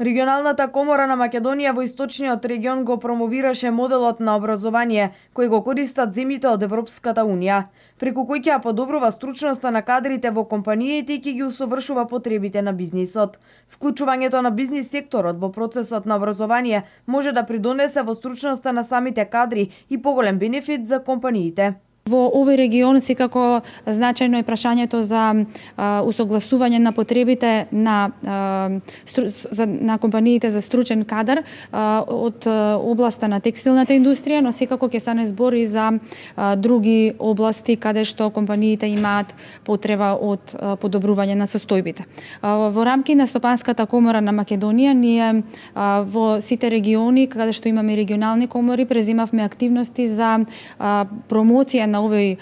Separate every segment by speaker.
Speaker 1: Регионалната комора на Македонија во источниот регион го промовираше моделот на образование кој го користат земјите од Европската унија, преку кој ќе подобрува стручноста на кадрите во компаниите и ќе ги усовршува потребите на бизнисот. Вклучувањето на бизнис секторот во процесот на образование може да придонесе во стручноста на самите кадри и поголем бенефит за компаниите.
Speaker 2: Во овој регион секако значајно е прашањето за усогласување на потребите на компаниите за стручен кадар од областа на текстилната индустрија, но секако ќе стане збор и за други области каде што компаниите имаат потреба од подобрување на состојбите. Во рамки на Стопанската комора на Македонија ние во сите региони каде што имаме регионални комори презимавме активности за промоција на овој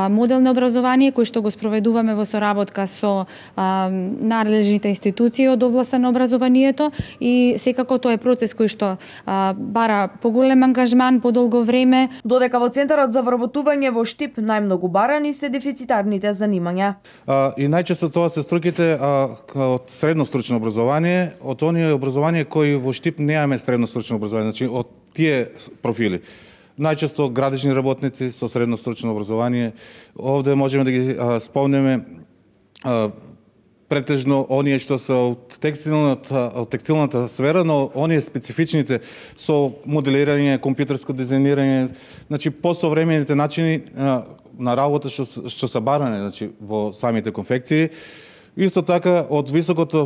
Speaker 2: модел на образование кој што го спроведуваме во соработка со надлежните институции од областа на образованието и секако тоа е процес кој што бара поголем ангажман, подолго време.
Speaker 1: Додека во Центарот за вработување во Штип најмногу барани се дефицитарните занимања.
Speaker 3: И најчесто тоа се струките од средно стручно образование, од оние образование кои во Штип немаме средно стручно образование, значи од тие профили. Најчесто градични работници со средно стручно образование. Овде можеме да ги спомнеме претежно оние што се од текстилната сфера, но оние специфичните со моделирање, компјутерско дизајнирање, значи посовремените начини на работа што се баране, значи во самите конфекции. Исто така од високото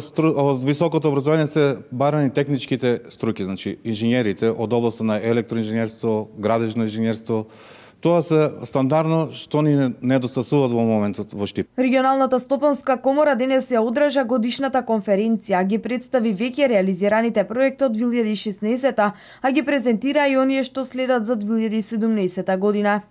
Speaker 3: образование се барани техничките струки, значи инженерите од областа на електроинженерство, градежно инженерство. Тоа се стандардно што ни недостасуваат во моментот во Штип.
Speaker 1: Регионалната стопанска комора денес ја одржа годишната конференција, ги представи веќе реализираните проекти од 2016, а ги презентира и оние што следат за 2017 година.